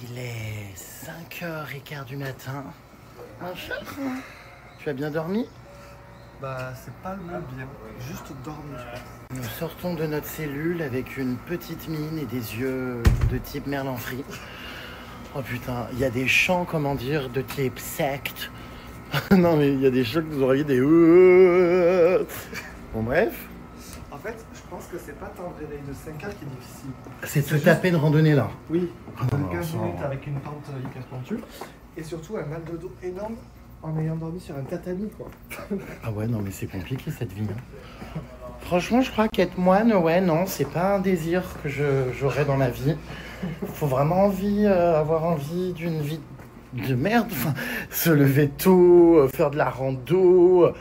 Il est 5h15 du matin. Mon cher, tu as bien dormi? Bah, c'est pas le mot bien, juste dormir, je pense. Nous sortons de notre cellule avec une petite mine et des yeux de type Merlin Free. Oh putain, il y a des chants, comment dire, de type secte. Non mais il y a des chants que vous auriez des... Bon bref. En fait, je pense que c'est pas tant le réveil de 5 heures qui est difficile. C'est de se taper une randonnée là. Oui, non, 15 non. minutes avec une pente hyper pentue. Et surtout un mal de dos énorme en ayant dormi sur un tatami, quoi. Ah ouais, non mais c'est compliqué cette vie. Hein. Franchement, je crois qu'être moine, ouais, non, c'est pas un désir que j'aurais dans la vie. Faut vraiment avoir envie d'une vie de merde. Enfin, se lever tôt, faire de la rando,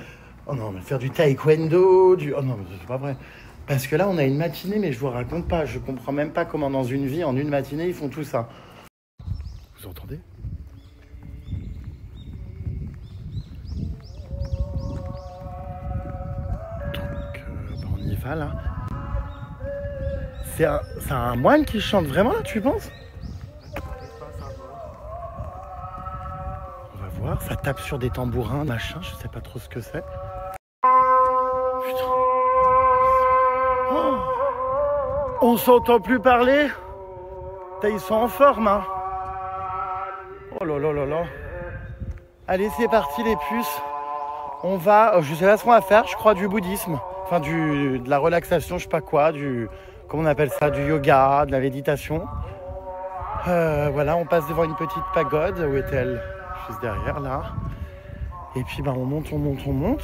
oh non, mais faire du taekwondo, oh non, mais c'est pas vrai. Parce que là, on a une matinée, mais je vous raconte pas, je comprends même pas comment dans une vie, en une matinée, ils font tout ça. Vous entendez ? Donc, on y va là. C'est un moine qui chante vraiment là, tu penses ? On va voir, ça tape sur des tambourins, machin, je sais pas trop ce que c'est. Putain. Oh, on s'entend plus parler. Ils sont en forme, hein. Oh là là là là. Allez, c'est parti les puces. On va, je sais pas ce qu'on va faire, je crois du bouddhisme. Enfin, de la relaxation, je sais pas quoi, comment on appelle ça, du yoga, de la méditation. Voilà, on passe devant une petite pagode. Où est-elle ? Juste derrière, là. Et puis, on monte, on monte, on monte.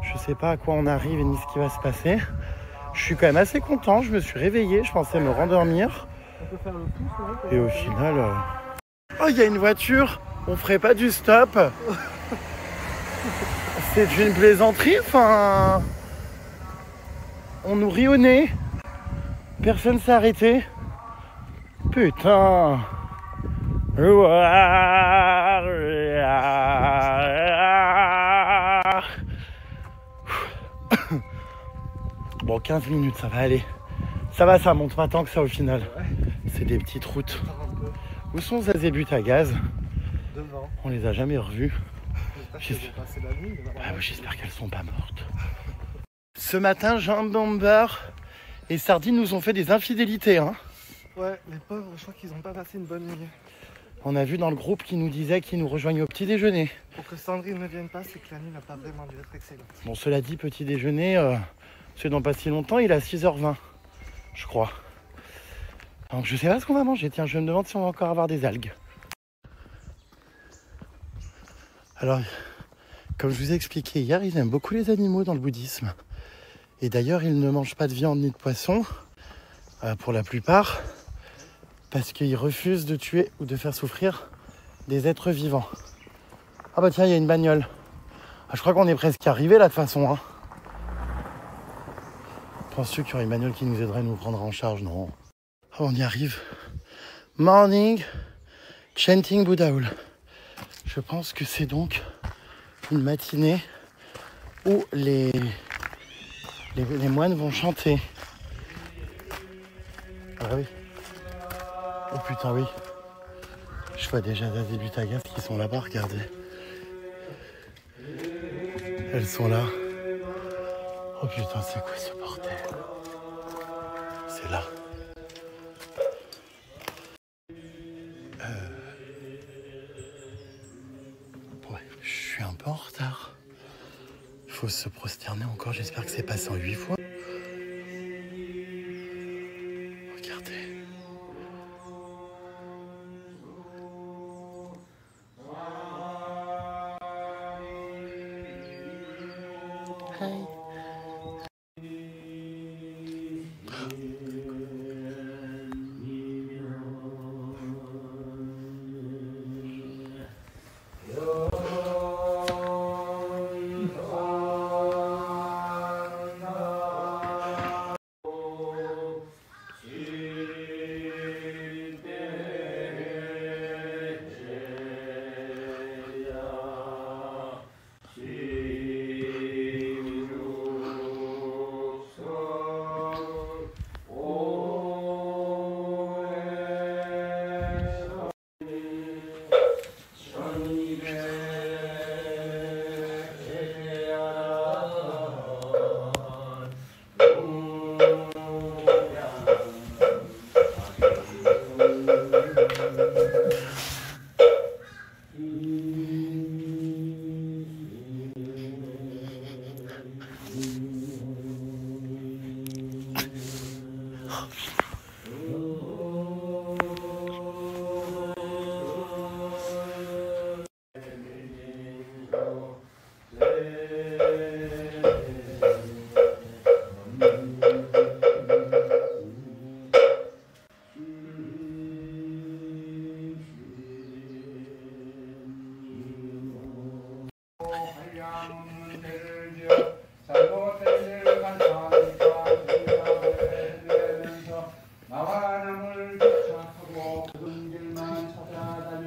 Je sais pas à quoi on arrive et ni ce qui va se passer. Je suis quand même assez content, je me suis réveillé, je pensais me rendormir. On peut faire le pouce, Et au final... Oh, il y a une voiture. On ferait pas du stop. C'est une plaisanterie, enfin... On nous rit au nez. Personne s'est arrêté. Putain. Bon, 15 minutes, ça va aller. Ça va, ça monte pas tant que ça au final. C'est des petites routes. Où sont Zaz et But à gaz ? Devant. On les a jamais revus. J'espère qu'elles vont passer la nuit. J'espère qu'elles sont pas mortes. Ce matin, Jean Bomber et Sardine nous ont fait des infidélités. Hein. Ouais, les pauvres, je crois qu'ils ont pas passé une bonne nuit. On a vu dans le groupe qui nous disait qu'ils nous rejoignent au petit déjeuner. Pour que Sandrine ne vienne pas, c'est que la nuit n'a pas vraiment dû être excellente. Bon, cela dit, petit déjeuner, c'est dans pas si longtemps, il est à 6h20, je crois. Donc je sais pas ce qu'on va manger. Tiens, je me demande si on va encore avoir des algues. Alors, comme je vous ai expliqué hier, ils aiment beaucoup les animaux dans le bouddhisme. Et d'ailleurs, ils ne mangent pas de viande ni de poisson, pour la plupart, parce qu'ils refusent de tuer ou de faire souffrir des êtres vivants. Ah bah tiens, il y a une bagnole. Ah, je crois qu'on est presque arrivé là de toute façon. Hein. Penses-tu qu'il y aurait une bagnole qui nous aiderait à nous prendre en charge? Non. Ah, on y arrive. Morning, chanting Bouddhaoul. Je pense que c'est donc une matinée où les moines vont chanter. Ah oui. Oh putain, oui. Je vois déjà des butagas qui sont là-bas, regardez. Elles sont là. Oh putain, c'est quoi ce bordel? C'est là. Ouais, je suis un peu en retard. Il faut se prosterner encore, j'espère que c'est passé en 8 fois. Regardez. Hi.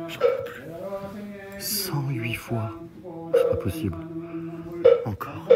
J'en peux plus. 108 fois. C'est pas possible. Encore.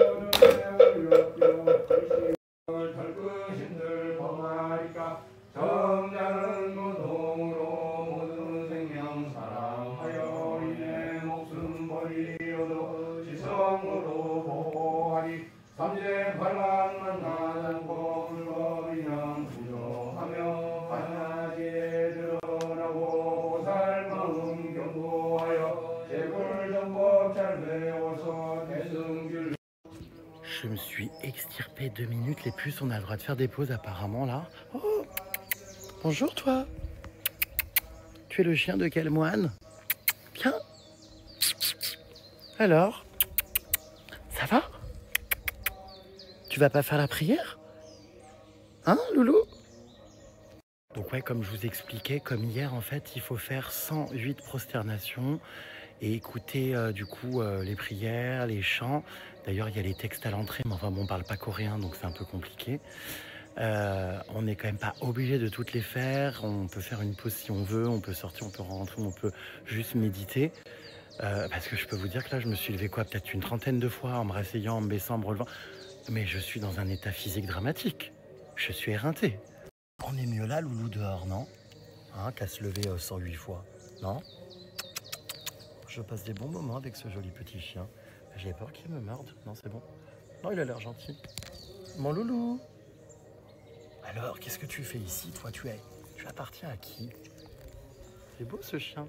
Je me suis extirpé 2 minutes. Les puces, on a le droit de faire des pauses apparemment là. Oh, bonjour toi. Tu es le chien de quel moine? Viens. Alors, ça va? Tu vas pas faire la prière? Hein, loulou? Donc ouais, comme je vous expliquais, comme hier, en fait, il faut faire 108 prosternations et écouter du coup les prières, les chants. D'ailleurs, il y a les textes à l'entrée, mais enfin bon, on parle pas coréen, donc c'est un peu compliqué. On n'est quand même pas obligé de toutes les faire. On peut faire une pause si on veut, on peut sortir, on peut rentrer, on peut juste méditer. Parce que je peux vous dire que là, je me suis levé quoi, peut-être une 30aine de fois en me rasseyant, en me baissant, en me relevant. Mais je suis dans un état physique dramatique. Je suis éreinté. On est mieux là, loulou, dehors, non? Hein, qu'à se lever 108 fois, non? Je passe des bons moments avec ce joli petit chien. J'ai peur qu'il me morde. Non, c'est bon. Non, il a l'air gentil. Mon loulou. Alors, qu'est-ce que tu fais ici, toi? Tu appartiens à qui? C'est beau, ce chien.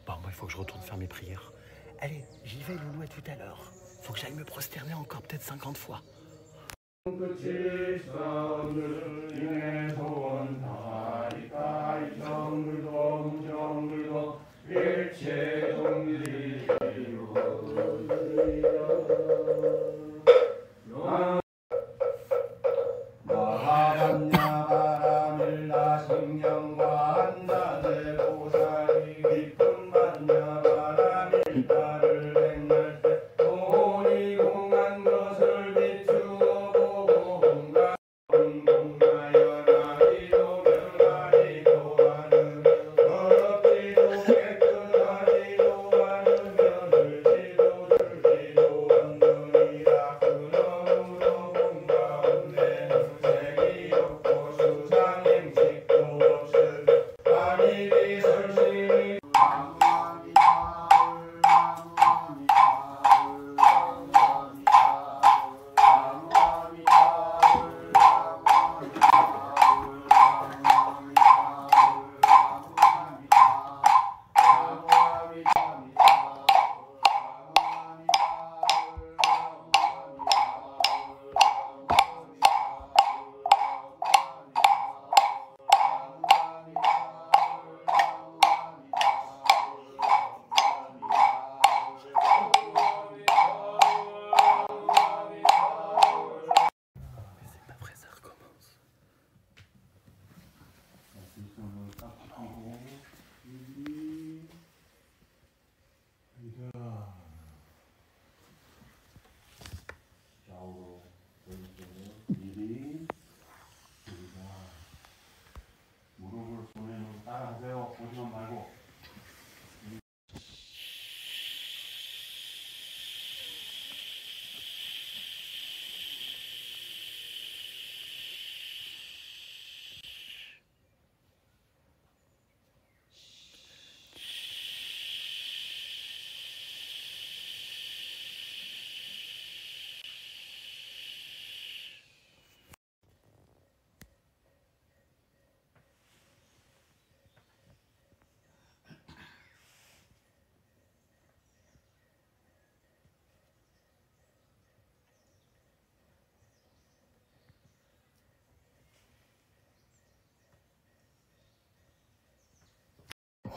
Bon, moi, il faut que je retourne faire mes prières. Allez, j'y vais, loulou, à tout à l'heure. Faut que j'aille me prosterner encore peut-être 50 fois.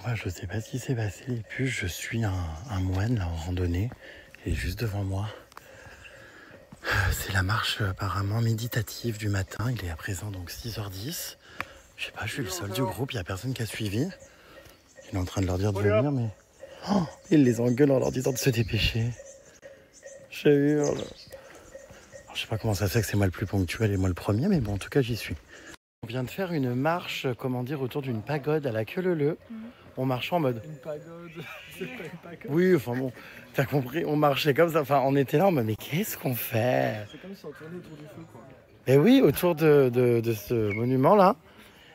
Moi, je sais pas ce qui s'est passé, les puces. Je suis un moine là en randonnée. Il est juste devant moi. C'est la marche apparemment méditative du matin. Il est à présent donc 6h10. Je sais pas, je suis le seul du groupe. Il n'y a personne qui a suivi. Il est en train de leur dire de venir, mais... Oh, il les engueule en leur disant de se dépêcher. Je hurle. Alors, je sais pas comment ça se fait que c'est moi le plus ponctuel et moi le premier, mais bon, en tout cas, j'y suis. On vient de faire une marche, comment dire, autour d'une pagode à la queue leu-leu. On marchait en mode... Une pagode, c'est pas une pagode. Oui, enfin bon, t'as compris, on marchait comme ça. Enfin, on était là en mode, mais qu'est-ce qu'on fait? C'est comme si on tournait autour du feu, quoi. Et oui, autour de ce monument-là.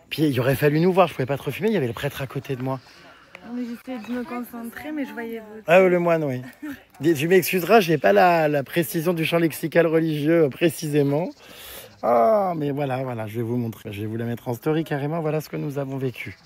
Puis il aurait fallu nous voir, je pouvais pas trop filmer, il y avait le prêtre à côté de moi. Mais j'essayais de me concentrer, mais je voyais votre... Ah, le moine, oui. Tu m'excuseras, j'ai pas la précision du champ lexical religieux précisément. Ah, mais voilà, je vais vous montrer. Je vais vous la mettre en story carrément. Voilà ce que nous avons vécu.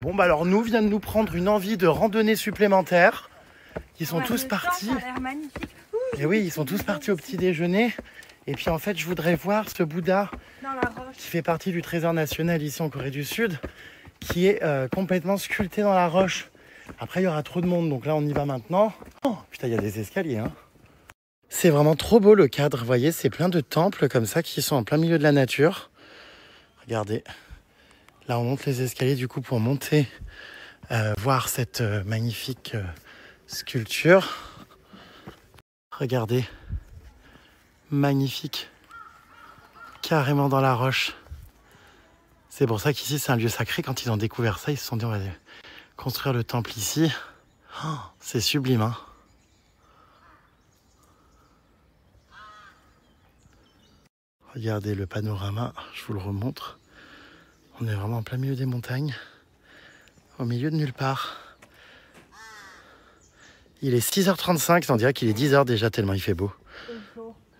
Bon, bah alors nous vient de nous prendre une envie de randonnée supplémentaire. Ils sont tous partis. Ça a l'air magnifique. Et oui, ils sont tous partis au petit déjeuner. Et puis en fait, je voudrais voir ce Bouddha Dans la roche. qui fait partie du trésor national ici en Corée du Sud, qui est complètement sculpté dans la roche. Après, il y aura trop de monde, donc là, on y va maintenant. Oh, putain, il y a des escaliers, hein. C'est vraiment trop beau le cadre, vous voyez, c'est plein de temples comme ça qui sont en plein milieu de la nature. Regardez, là on monte les escaliers du coup pour monter, voir cette magnifique sculpture. Regardez, magnifique, carrément dans la roche. C'est pour ça qu'ici c'est un lieu sacré. Quand ils ont découvert ça, ils se sont dit on va construire le temple ici. Oh, c'est sublime, hein. Regardez le panorama, je vous le remontre. On est vraiment en plein milieu des montagnes, au milieu de nulle part. Il est 6h35, on dirait qu'il est 10h déjà tellement il fait beau.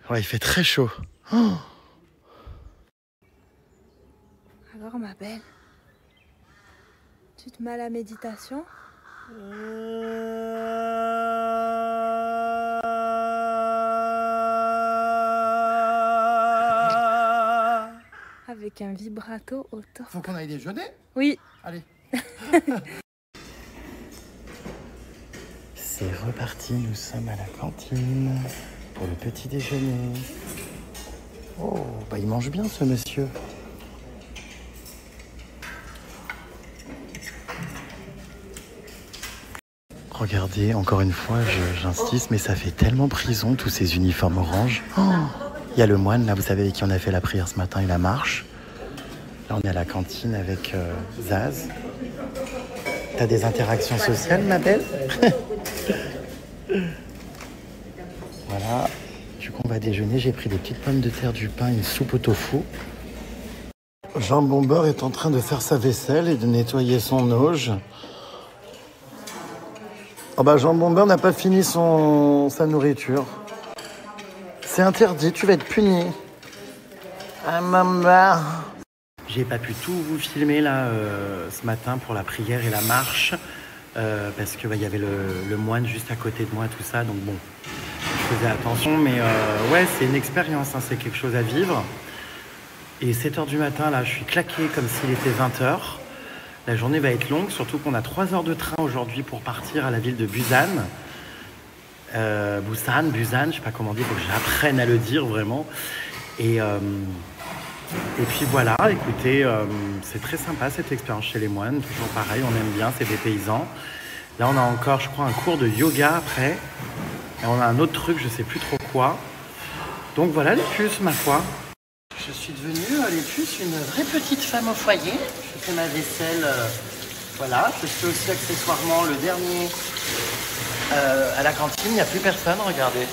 Ouais, il fait très chaud. Oh, Alors, ma belle, tu te mets à la méditation? Avec un vibrato auto. faut qu'on aille déjeuner? Oui. Allez. C'est reparti, nous sommes à la cantine pour le petit déjeuner. Oh, bah il mange bien ce monsieur. Regardez, encore une fois, j'insiste, mais ça fait tellement prison, tous ces uniformes orange. Oh, il y a le moine, là, vous savez, avec qui on a fait la prière ce matin et la marche. Là, on est à la cantine avec Zaz. T'as des interactions sociales, ma belle? Voilà. Du coup, on va déjeuner. J'ai pris des petites pommes de terre, du pain, une soupe au tofu. Jean Bomber est en train de faire sa vaisselle et de nettoyer son auge. Oh bah Jean Bomber n'a pas fini sa nourriture. C'est interdit, tu vas être puni. Ah maman. J'ai pas pu tout vous filmer là ce matin pour la prière et la marche parce que y avait le moine juste à côté de moi, tout ça. Donc bon, je faisais attention, mais ouais, c'est une expérience, hein, c'est quelque chose à vivre. Et 7h du matin, là, je suis claqué comme s'il était 20h. La journée va être longue, surtout qu'on a 3 heures de train aujourd'hui pour partir à la ville de Busan. Busan, je sais pas comment dire, il faut que j'apprenne à le dire vraiment. Et puis voilà, écoutez, c'est très sympa cette expérience chez les moines, toujours pareil, on aime bien, c'est des paysans. Là on a encore, je crois, un cours de yoga après. Et on a un autre truc, je sais plus trop quoi. Donc voilà les puces, ma foi. Je suis devenue, les puces, une vraie petite femme au foyer. Je fais ma vaisselle, voilà. Je fais aussi accessoirement le dernier à la cantine, il n'y a plus personne, regardez.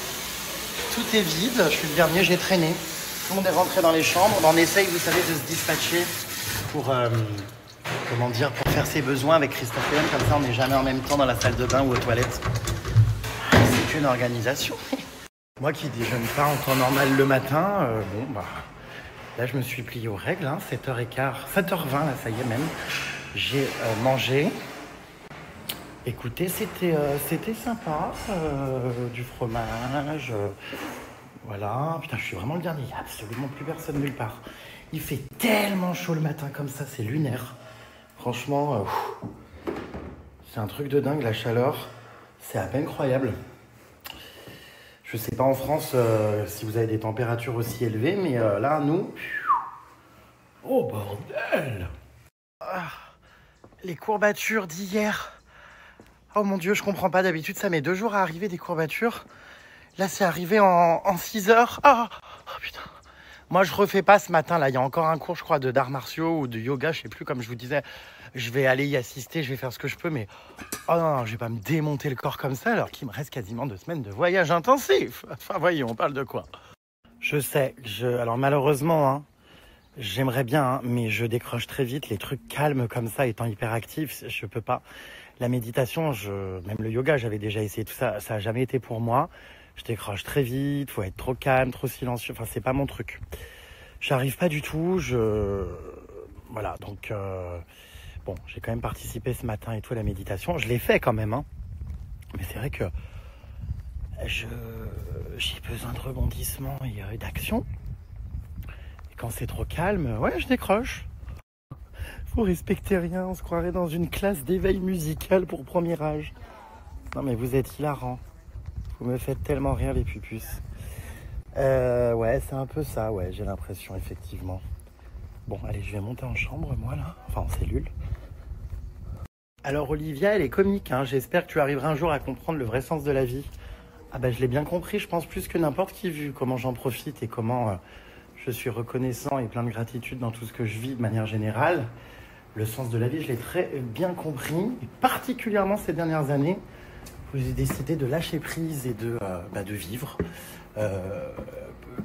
Tout est vide, je suis le dernier, j'ai traîné. Tout le monde est rentré dans les chambres. On essaye, vous savez, de se dispatcher pour, comment dire, pour faire ses besoins avec Christophe et Hélène. Comme ça, on n'est jamais en même temps dans la salle de bain ou aux toilettes. C'est qu'une organisation. Moi qui déjeune pas en temps normal le matin, bon, bah, là, je me suis plié aux règles, hein, 7h15, 7h20, là, ça y est même. J'ai mangé. Écoutez, c'était sympa. Du fromage. Voilà, putain, je suis vraiment le dernier, il n'y a absolument plus personne nulle part. Il fait tellement chaud le matin comme ça, c'est lunaire. Franchement, c'est un truc de dingue, la chaleur, c'est à peine croyable. Je sais pas en France si vous avez des températures aussi élevées, mais là, nous, Oh bordel! Les courbatures d'hier. Oh mon Dieu, je comprends pas. D'habitude, ça met 2 jours à arriver des courbatures. Là, c'est arrivé en 6 heures. Oh putain. Moi, je refais pas ce matin. Là, il y a encore un cours, je crois, d'arts martiaux ou de yoga. Je sais plus, comme je vous disais. Je vais aller y assister, je vais faire ce que je peux. Mais oh non, je vais pas me démonter le corps comme ça alors qu'il me reste quasiment 2 semaines de voyage intensif. Enfin, voyons, on parle de quoi? Je sais. Alors, malheureusement, hein, j'aimerais bien, hein, mais je décroche très vite. Les trucs calmes comme ça, étant hyperactif, je peux pas. La méditation, même le yoga, j'avais déjà essayé tout ça. Ça a jamais été pour moi. Je décroche très vite. Faut être trop calme, trop silencieux. Enfin, c'est pas mon truc. J'arrive pas du tout. Voilà. Donc, bon, j'ai quand même participé ce matin et tout à la méditation. Je l'ai fait quand même, hein. Mais c'est vrai que j'ai besoin de rebondissement et d'action. Quand c'est trop calme, ouais, je décroche. Faut respecter rien, on se croirait dans une classe d'éveil musical pour premier âge. Non mais vous êtes hilarants. Vous me faites tellement rire les pupus. Ouais, c'est un peu ça, ouais, j'ai l'impression, effectivement. Bon, allez, je vais monter en chambre, moi, là. Enfin, en cellule. Alors, Olivia, elle est comique, hein. J'espère que tu arriveras un jour à comprendre le vrai sens de la vie. Ah bah, je l'ai bien compris, je pense, plus que n'importe qui, vu comment j'en profite et comment... je suis reconnaissant et plein de gratitude dans tout ce que je vis de manière générale. Le sens de la vie, je l'ai très bien compris. Et particulièrement ces dernières années, où j'ai décidé de lâcher prise et de vivre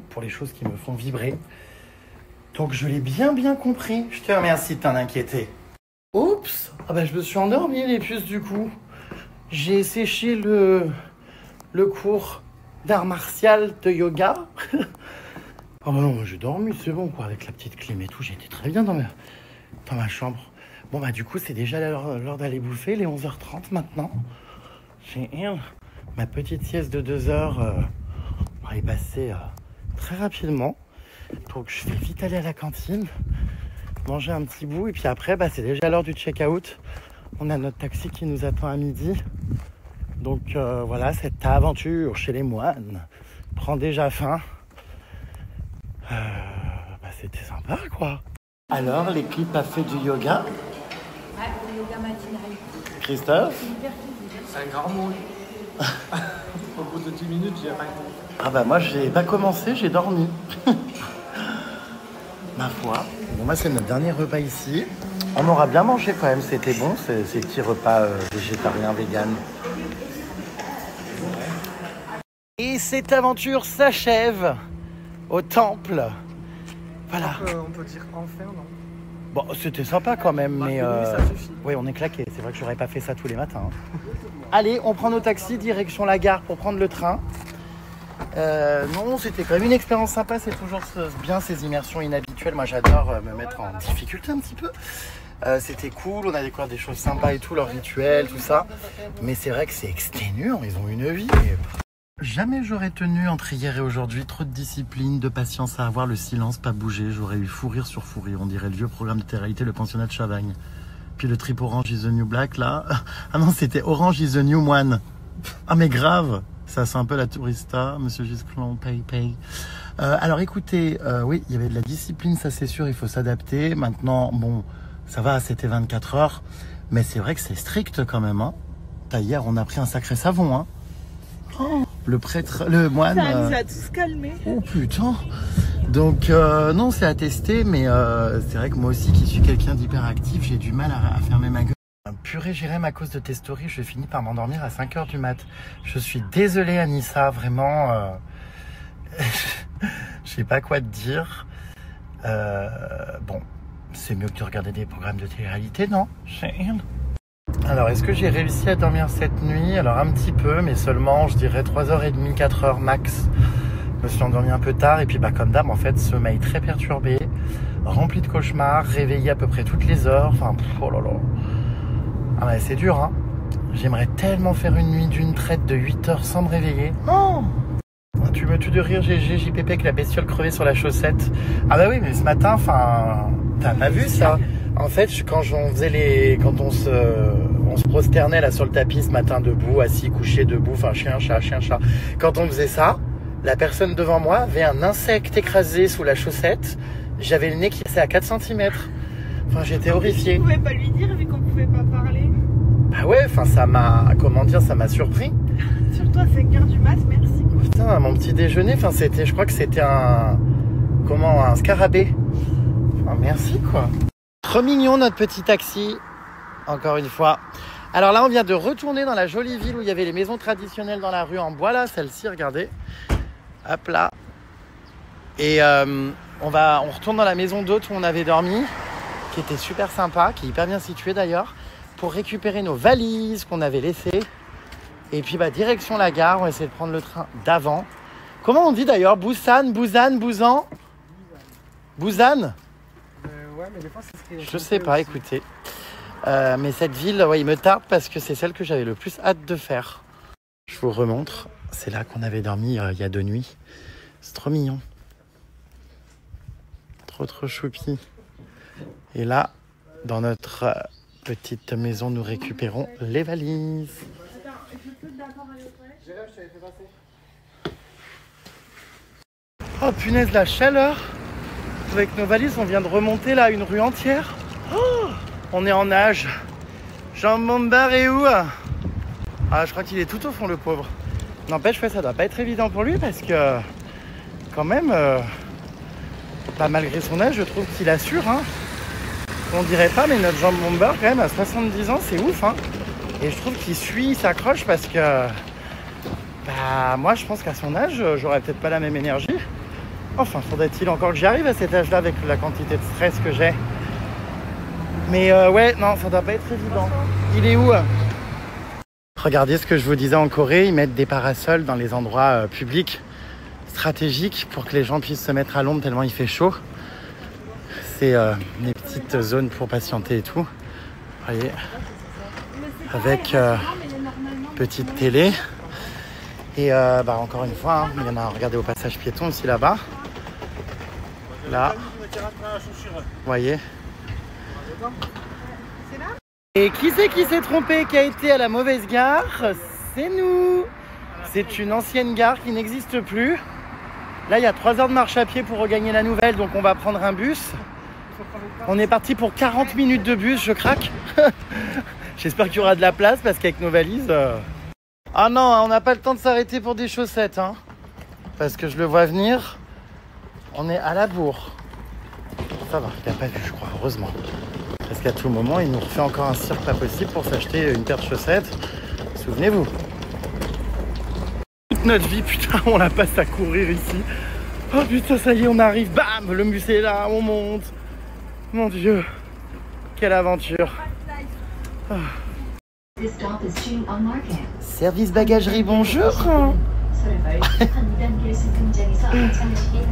pour les choses qui me font vibrer. Donc je l'ai bien compris. Je te remercie de t'en inquiéter. Oups, je me suis endormi les puces du coup. J'ai séché le cours d'art martial de yoga. Oh non, moi j'ai dormi, c'est bon quoi, avec la petite clim et tout, j'étais très bien dans ma chambre. Bon du coup c'est déjà l'heure d'aller bouffer, les 11h30 maintenant. J'ai ma petite sieste de 2 heures, elle est passée très rapidement. Donc je vais vite aller à la cantine, manger un petit bout et puis après c'est déjà l'heure du check-out. On a notre taxi qui nous attend à midi. Donc voilà, cette aventure chez les moines prend déjà fin. C'était sympa quoi. Alors l'équipe a fait du yoga. Ouais, le yoga matinal. Christophe? C'est un grand mot. Au bout de 10 minutes, j'ai arrêté. Moi j'ai pas commencé, j'ai dormi. Ma foi. Bon c'est notre dernier repas ici. On aura bien mangé quand même, c'était bon ces petits repas végétariens, vegan. Et cette aventure s'achève au temple. Voilà. On peut dire enfin, non? Bon, c'était sympa quand même, mais... Oui, ça suffit. Oui, on est claqué. C'est vrai que j'aurais pas fait ça tous les matins. Allez, on prend nos taxis, direction la gare pour prendre le train. Non, c'était quand même une expérience sympa. C'est toujours bien ces immersions inhabituelles. Moi, j'adore me mettre en difficulté un petit peu. C'était cool, on a découvert des choses sympas et tout, leurs rituels, tout ça. Mais c'est vrai que c'est exténuant, ils ont une vie. Jamais j'aurais tenu entre hier et aujourd'hui, trop de discipline, de patience à avoir, le silence, pas bouger. J'aurais eu fou rire sur fou rire, on dirait le vieux programme de télé-réalité, le pensionnat de Chavagne. Puis le trip Orange is the New Black, là. Ah non, c'était Orange is the New Moine. Ah mais grave, ça c'est un peu la tourista, Monsieur Gisclon, pay. Alors écoutez, oui, il y avait de la discipline, ça c'est sûr, il faut s'adapter. Maintenant, bon, ça va, c'était 24 heures, mais c'est vrai que c'est strict quand même. Hein. Hier, on a pris un sacré savon, hein. Oh, le prêtre, le moine. Ça nous a tous calmés. Oh putain. Donc non, c'est à tester, mais c'est vrai que moi aussi, qui suis quelqu'un d'hyperactif, j'ai du mal à fermer ma gueule. Purée, Jérém, à cause de tes stories, je finis par m'endormir à 5h du mat. Je suis désolé, Anissa, vraiment. Je sais pas quoi te dire. Bon, c'est mieux que de regarder des programmes de télé-réalité, non? Alors, est-ce que j'ai réussi à dormir cette nuit? Alors, un petit peu, mais seulement, je dirais 3h30, 4h max. Je me suis endormi un peu tard, et puis comme d'hab, en fait, sommeil très perturbé, rempli de cauchemars, réveillé à peu près toutes les heures. Enfin, oh là là. Ah ouais, c'est dur, hein. J'aimerais tellement faire une nuit d'une traite de 8 heures sans me réveiller. Oh, tu me tues de rire, GG, JPP, avec la bestiole crevée sur la chaussette. Ah bah oui, mais ce matin, enfin, t'as pas vu ça? En fait, quand on se prosternait là sur le tapis ce matin, debout, assis, couché, debout, enfin chien, chat. Quand on faisait ça, la personne devant moi avait un insecte écrasé sous la chaussette. J'avais le nez qui passait à 4 cm. Enfin, j'étais horrifié. On pouvait pas lui dire vu qu'on pouvait pas parler. Bah ouais, enfin, ça m'a... Comment dire, ça m'a surpris. Sur toi, c'est 5h du mat, merci. Putain, mon petit déjeuner, enfin, c'était... Je crois que c'était un... Comment? Un scarabée. Enfin, merci, quoi. Trop mignon, notre petit taxi. Encore une fois. Alors là, on vient de retourner dans la jolie ville où il y avait les maisons traditionnelles dans la rue en bois, là. Celle-ci, regardez. Hop là. Et on retourne dans la maison d'hôte où on avait dormi, qui était super sympa, qui est hyper bien située d'ailleurs, pour récupérer nos valises qu'on avait laissées. Et puis direction la gare, on va essayer de prendre le train d'avant. Comment on dit d'ailleurs? Busan, Busan, Busan? Busan? Ouais, mais des fois, c'est ce qui est... Je sais pas, écoutez. Mais cette ville, ouais, il me tarde parce que c'est celle que j'avais le plus hâte de faire. Je vous remontre. C'est là qu'on avait dormi il y a 2 nuits. C'est trop mignon. Trop choupi. Et là, dans notre petite maison, nous récupérons les valises. Oh punaise, la chaleur. Avec nos valises, on vient de remonter là une rue entière. Oh, on est en nage. Jean Bombard est où? Ah, je crois qu'il est tout au fond, le pauvre. N'empêche que ça doit pas être évident pour lui parce que quand même, malgré son âge, je trouve qu'il assure. Hein. On dirait pas, mais notre Jean Bombard, quand même, à 70 ans, c'est ouf. Hein. Et je trouve qu'il suit, il s'accroche parce que moi, je pense qu'à son âge, j'aurais peut-être pas la même énergie. Enfin, faudrait-il encore que j'y arrive à cet âge-là avec la quantité de stress que j'ai. Mais ouais, non, ça doit pas être évident. Il est où? Regardez ce que je vous disais en Corée, ils mettent des parasols dans les endroits publics stratégiques pour que les gens puissent se mettre à l'ombre tellement il fait chaud. C'est des petites zones pour patienter et tout. Vous voyez, avec petite télé. Et encore une fois, hein, il y en a, regardez, au passage piéton aussi là-bas. Là, vous voyez. Et qui c'est qui s'est trompé, qui a été à la mauvaise gare? C'est nous. C'est une ancienne gare qui n'existe plus. Là, il y a 3 heures de marche à pied pour regagner la nouvelle, donc on va prendre un bus. On est parti pour 40 minutes de bus, je craque. J'espère qu'il y aura de la place parce qu'avec nos valises... Ah non, on n'a pas le temps de s'arrêter pour des chaussettes. Hein, parce que je le vois venir. On est à la bourre. Ça va, il n'a pas vu, je crois, heureusement. Parce qu'à tout moment, il nous refait encore un cirque pas possible pour s'acheter une paire de chaussettes. Souvenez-vous. Toute notre vie, putain, on la passe à courir ici. Oh putain, ça y est, on arrive. Bam, le bus est là, on monte. Mon Dieu, quelle aventure. Oh. Service bagagerie, bonjour.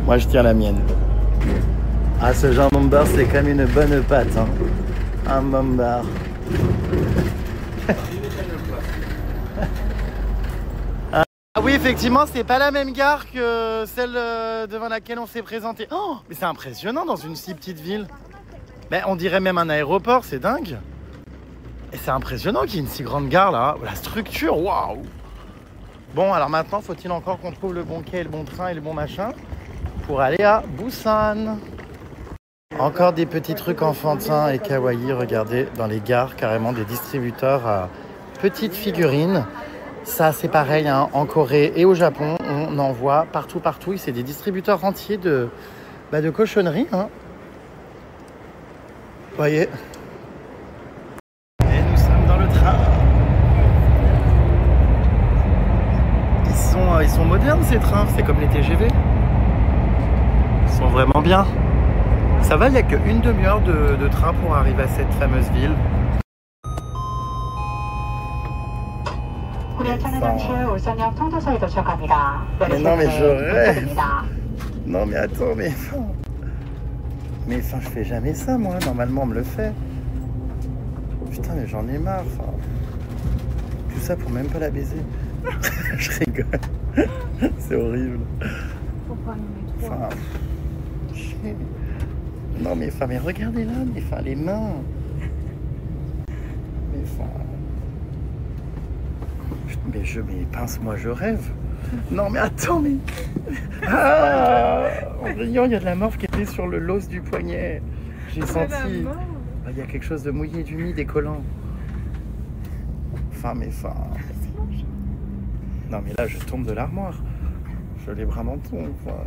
Moi, je tiens la mienne. Ah, ce Jean Bombard, c'est comme une bonne pâte. Hein. Un Bombard. Ah oui, effectivement, c'est pas la même gare que celle devant laquelle on s'est présenté. Oh, mais c'est impressionnant dans une si petite ville. Mais on dirait même un aéroport, c'est dingue. Et c'est impressionnant qu'il y ait une si grande gare là. La structure, waouh. Bon, alors maintenant, faut-il encore qu'on trouve le bon quai, le bon train et le bon machin pour aller à Busan. Encore des petits trucs enfantins et kawaii, regardez, dans les gares, carrément des distributeurs à petites figurines. Ça, c'est pareil, hein, en Corée et au Japon, on en voit partout. C'est des distributeurs entiers de cochonneries. Hein. Vous voyez. Et nous sommes dans le train. Ils sont modernes, ces trains, c'est comme les TGV. Ils sont vraiment bien. Ça va, il n'y a qu'une demi-heure de train pour arriver à cette fameuse ville. Mais non, mais je rêve. Non, mais attends, mais non. Mais enfin, je fais jamais ça, moi. Normalement, on me le fait. Putain, mais j'en ai marre. Enfin, tout ça pour même pas la baiser. Je rigole. C'est horrible. Enfin, non, mais enfin, mais regardez là, mais enfin, les mains. Mais enfin. Mais pince, moi, je rêve. Non mais attends, mais... Ah, en riant, il y a de la morve qui était sur le l'os du poignet. J'ai senti... Il y a quelque chose de mouillé, d'humide et collant. Enfin, mais enfin... Non mais là, je tombe de l'armoire. Je les bras mentons. Enfin,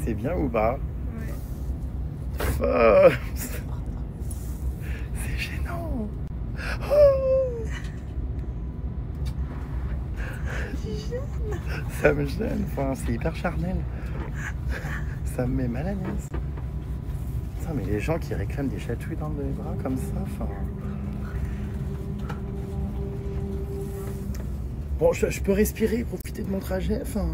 c'est bien ou pas? Ouais. C'est gênant. Oh, ça me gêne. Enfin, c'est hyper charnel. Ça me met mal à l'aise. Putain, mais les gens qui réclament des chatouilles dans les bras comme ça, enfin... Bon, je peux respirer, profiter de mon trajet, enfin...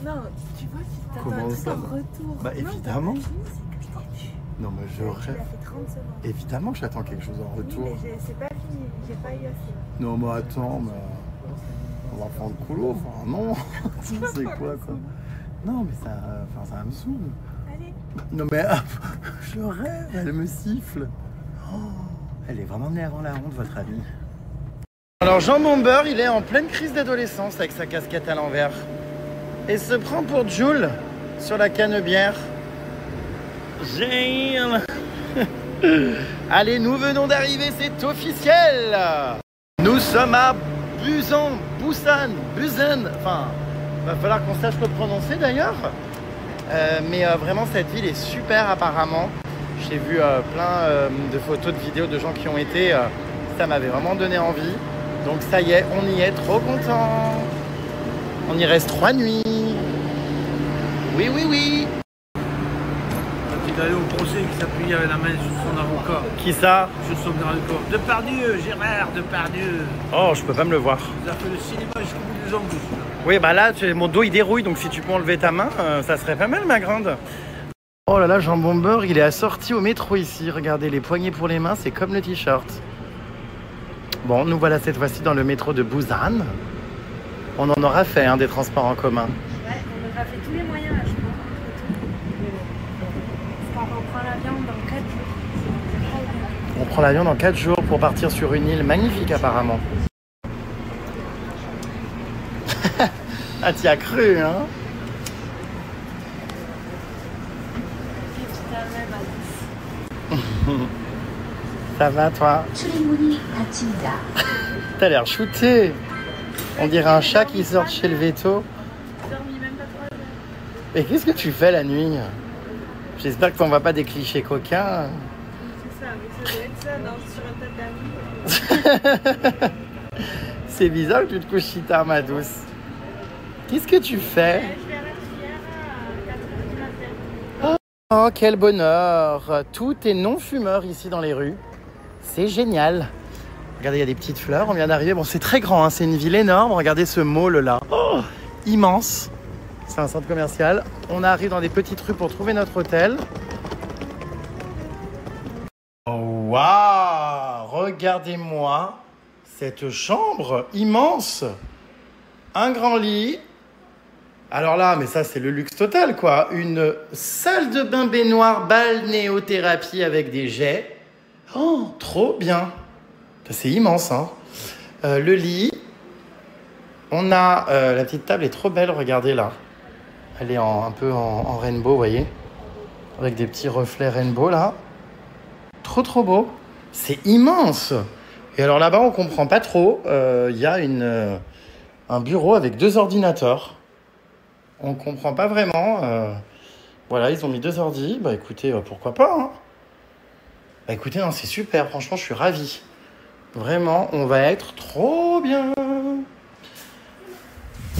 Non, tu vois, tu t'attends Comment à ça, tout en non retour. Bah évidemment. Non, mais je rêve. 30 secondes. Évidemment que j'attends quelque chose en retour. Oui, mais c'est pas fini, j'ai pas eu assez. Non, mais attends, mais... On va prendre le couloir, enfin non. C'est quoi. Non, mais ça... Enfin, ça me saoule. Allez. Non, mais... Je rêve, elle me siffle. Oh, elle est vraiment née avant la honte, votre amie. Alors, Jean Bomber, il est en pleine crise d'adolescence avec sa casquette à l'envers. Et se prend pour Jules sur la canebière. Gilles. Allez, nous venons d'arriver, c'est officiel. Nous sommes à Busan, enfin, va falloir qu'on sache le prononcer d'ailleurs. Mais vraiment, cette ville est super apparemment. J'ai vu plein de photos, de vidéos de gens qui ont été. Ça m'avait vraiment donné envie. Donc ça y est, on y est, trop content. On y reste 3 nuits. Oui, oui, oui. Quand il allait au procès, qui s'appuyait avec la main sur son avocat. Qui ça? Sur son avocat. Depardieu, Gérard Depardieu. Oh, je peux pas me le voir. Il a fait le cinéma jusqu'au bout des ongles. Oui, bah là, mon dos il dérouille, donc si tu peux enlever ta main, ça serait pas mal, ma grande. Oh là là, Jean Bomber, il est assorti au métro ici. Regardez, les poignées pour les mains, c'est comme le t-shirt. Bon, nous voilà cette fois-ci dans le métro de Busan. On en aura fait, hein, des transports en commun. Ouais, on aura fait tous les moyens là, je pense. Parce qu'on reprend l'avion dans 4 jours. On prend l'avion dans 4 jours pour partir sur une île magnifique apparemment. Ah, t'y as cru, hein? Ça va, toi? T'as l'air shooté. On dirait un chat qui sort de chez le veto. Mais qu'est-ce que tu fais la nuit? J'espère que t'en vas pas des clichés coquins. C'est ça, mais ça doit être ça, non, sur un tatami. C'est bizarre que tu te couches si tard, ma douce. Qu'est-ce que tu fais? Je vais à la rivière à 4h du matin. Oh, quel bonheur! Tout est non-fumeur ici dans les rues. C'est génial. Regardez, il y a des petites fleurs. On vient d'arriver. Bon, c'est très grand, hein. C'est une ville énorme. Regardez ce mall-là. Oh, immense. C'est un centre commercial. On arrive dans des petites rues pour trouver notre hôtel. Oh, waouh! Regardez-moi cette chambre immense. Un grand lit. Alors là, mais ça, c'est le luxe total, quoi. Une salle de bain baignoire, balnéothérapie avec des jets. Oh, trop bien. C'est immense, hein. Le lit. On a... la petite table est trop belle, regardez là. Elle est un peu en rainbow, vous voyez. Avec des petits reflets rainbow, là. Trop, trop beau. C'est immense. Et alors là-bas, on comprend pas trop. Il y a un bureau avec 2 ordinateurs. On comprend pas vraiment. Voilà, ils ont mis 2 ordis. Bah écoutez, pourquoi pas, hein. Bah écoutez, non, c'est super. Franchement, je suis ravi. Vraiment, on va être trop bien.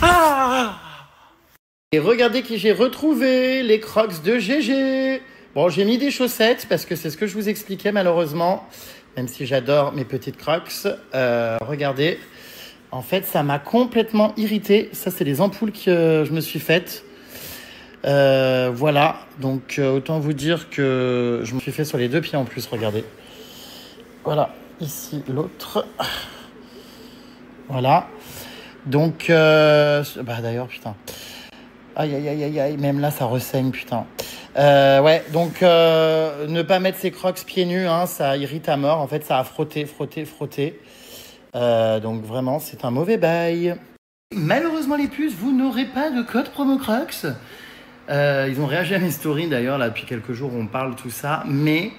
Ah! Et regardez qui j'ai retrouvé, les Crocs de GG. Bon, j'ai mis des chaussettes parce que c'est ce que je vous expliquais malheureusement. Même si j'adore mes petites Crocs. Regardez. En fait, ça m'a complètement irrité. Ça, c'est les ampoules que je me suis faites. Voilà. Donc, autant vous dire que je me suis fait sur les 2 pieds en plus. Regardez. Voilà. Ici, l'autre. Voilà. Donc, bah d'ailleurs, putain. Aïe, aïe, aïe, aïe, aïe. Même là, ça ressaigne, putain. Ouais, donc, ne pas mettre ses Crocs pieds nus, hein, ça irrite à mort. En fait, ça a frotté. Donc, vraiment, c'est un mauvais bail. Malheureusement les puces, vous n'aurez pas de code promo Crocs. Ils ont réagi à mes stories d'ailleurs, là depuis quelques jours on parle tout ça, mais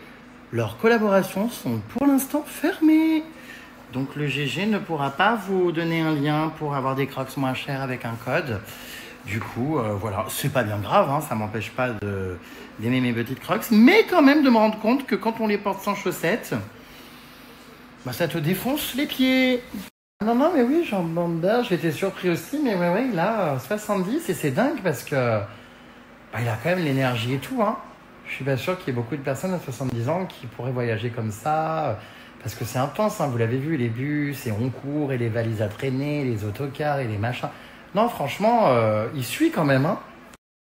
leurs collaborations sont pour l'instant fermées. Donc le GG ne pourra pas vous donner un lien pour avoir des Crocs moins chers avec un code. Du coup, voilà, c'est pas bien grave, hein, ça m'empêche pas d'aimer mes petites Crocs, mais quand même de me rendre compte que quand on les porte sans chaussettes, bah, ça te défonce les pieds. Non, mais oui, Jean Bamberg, j'étais surpris aussi, mais ouais, il a 70 et c'est dingue parce que bah, il a quand même l'énergie et tout. Hein. Je suis pas sûr qu'il y ait beaucoup de personnes à 70 ans qui pourraient voyager comme ça, parce que c'est intense, hein, vous l'avez vu, les bus, et on court, et les valises à traîner, les autocars et les machins. Non, franchement, il suit quand même. Hein.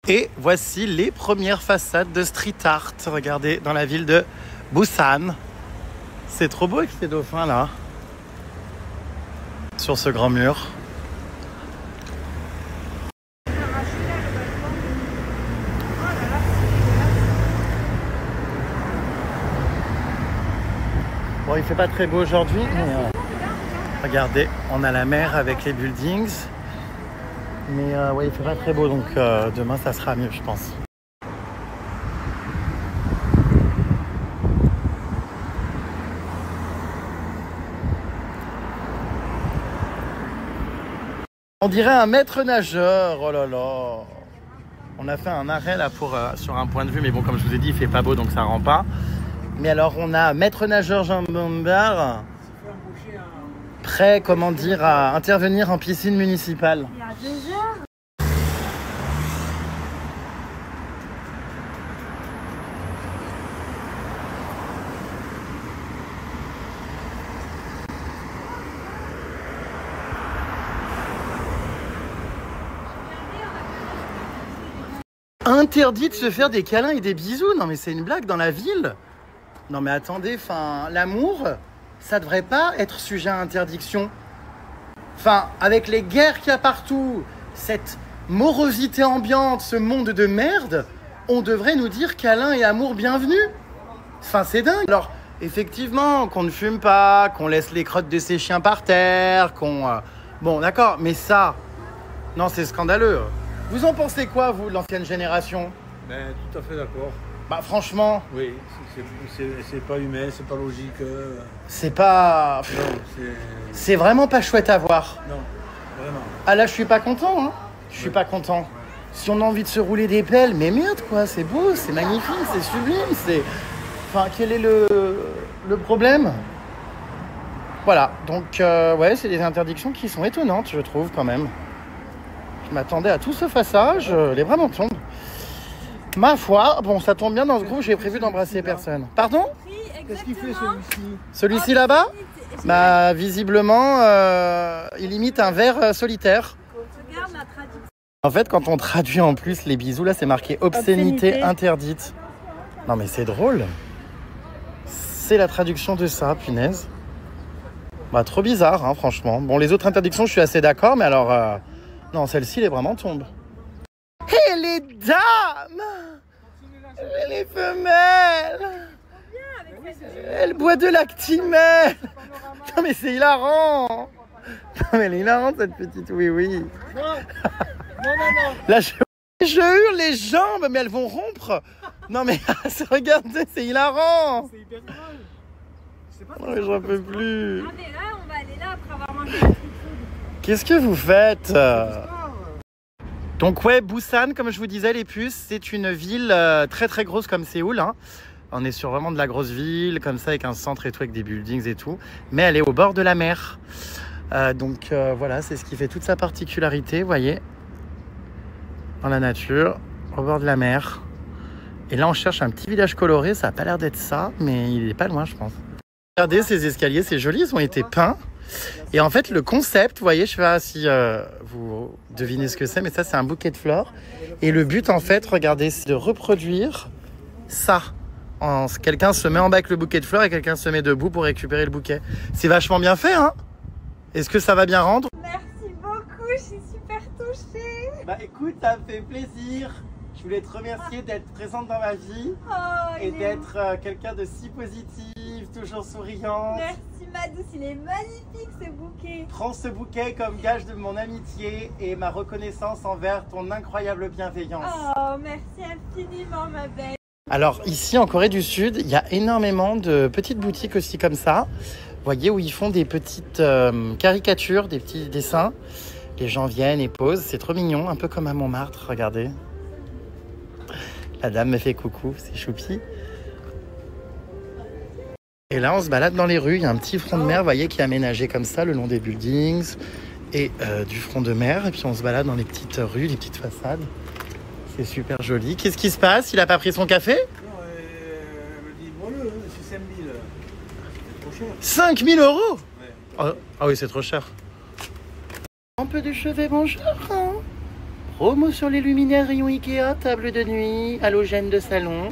Et voici les premières façades de street art, regardez, dans la ville de Busan. C'est trop beau avec ces dauphins là. Sur ce grand mur. Bon, il fait pas très beau aujourd'hui, mais regardez, on a la mer avec les buildings. Mais ouais, il fait pas très beau, donc demain ça sera mieux, je pense. On dirait un maître nageur, oh là là. On a fait un arrêt là sur un point de vue, mais bon, comme je vous ai dit, il fait pas beau, donc ça rend pas. Mais alors, on a maître nageur Jean Bamberg, prêt, comment dire, à intervenir en piscine municipale. Il y a 2 heures. Interdit de se faire des câlins et des bisous. Non mais c'est une blague dans la ville. Non mais attendez, l'amour, ça devrait pas être sujet à interdiction. Avec les guerres qu'il y a partout, cette morosité ambiante, ce monde de merde, on devrait nous dire câlin et amour bienvenue. C'est dingue. Alors, effectivement, qu'on ne fume pas, qu'on laisse les crottes de ses chiens par terre, qu'on... Bon, d'accord, mais ça... Non, c'est scandaleux. Vous en pensez quoi, vous, de l'ancienne génération? Ben, tout à fait d'accord. Bah, franchement... Oui, c'est pas humain, c'est pas logique. C'est pas... Non, c'est vraiment pas chouette à voir. Non, vraiment. Ah là, je suis pas content, hein. Je suis pas content. Si on a envie de se rouler des pelles, mais merde, quoi, c'est beau, c'est magnifique, c'est sublime, c'est... quel est le problème? Voilà, donc, ouais, c'est des interdictions qui sont étonnantes, je trouve, quand même. Je m'attendais à tout ce façage, les bras m'en tombent. Ma foi, bon, ça tombe bien dans ce groupe, j'ai prévu d'embrasser personne. Pardon? Qu'est-ce qu'il fait celui-ci? Celui-ci là-bas? Bah, visiblement, il imite un ver solitaire. Regarde la traduction. En fait, quand on traduit en plus les bisous, là, c'est marqué obscénité interdite. Non, mais c'est drôle. C'est la traduction de ça, punaise. Bah, trop bizarre, hein, franchement. Bon, les autres interdictions, je suis assez d'accord, mais alors... Non, celle-ci, les vraiment tombe. Et les dames! Et les femelles! Elle boit de l'actimel! Non, mais c'est hilarant! Non, mais elle est hilarante, cette petite oui. Non. Là, je hurle les jambes, mais elles vont rompre! Non, mais regardez, c'est hilarant! C'est hyper drôle. C'est pas Oh, j'en peux plus. Regardez, là, on va aller là après avoir mangé le street food. Qu'est-ce que vous faites? Donc ouais, Busan, comme je vous disais, les puces, c'est une ville très très grosse comme Séoul. Hein. On est sur vraiment de la grosse ville, comme ça, avec un centre et tout, avec des buildings et tout. Mais elle est au bord de la mer. Donc voilà, c'est ce qui fait toute sa particularité, vous voyez. Dans la nature, au bord de la mer. Et là, on cherche un petit village coloré. Ça n'a pas l'air d'être ça, mais il est pas loin, je pense. Regardez ces escaliers, c'est joli, ils ont été peints. Et en fait, le concept, vous voyez, je sais pas si vous devinez ce que c'est, mais ça, c'est un bouquet de fleurs. Et le but, en fait, regardez, c'est de reproduire ça. Quelqu'un se met en bas avec le bouquet de fleurs et quelqu'un se met debout pour récupérer le bouquet. C'est vachement bien fait, hein? Est-ce que ça va bien rendre? Merci beaucoup, je suis super touchée. Bah écoute, ça me fait plaisir. Je voulais te remercier d'être présente dans ma vie et d'être quelqu'un de si positif, toujours souriante. Merci ma douce, il est magnifique ce bouquet. Prends ce bouquet comme gage de mon amitié et ma reconnaissance envers ton incroyable bienveillance. Oh, merci infiniment ma belle. Alors ici en Corée du Sud, il y a énormément de petites boutiques aussi comme ça. Vous voyez, où ils font des petites caricatures, des petits dessins. Les gens viennent et posent, c'est trop mignon, un peu comme à Montmartre, regardez. La dame me fait coucou, c'est choupi. Et là, on se balade dans les rues, il y a un petit front de mer, vous voyez, qui est aménagé comme ça, le long des buildings et du front de mer. Et puis on se balade dans les petites rues, les petites façades. C'est super joli. Qu'est-ce qui se passe? Il n'a pas pris son café? Non, elle me dit, bon, c'est 5 000. C'est trop cher. 5 000 €? Ouais. Ah oui, c'est trop cher. Lampe de chevet, bonjour. Promo sur les luminaires rayon Ikea, table de nuit, halogène de salon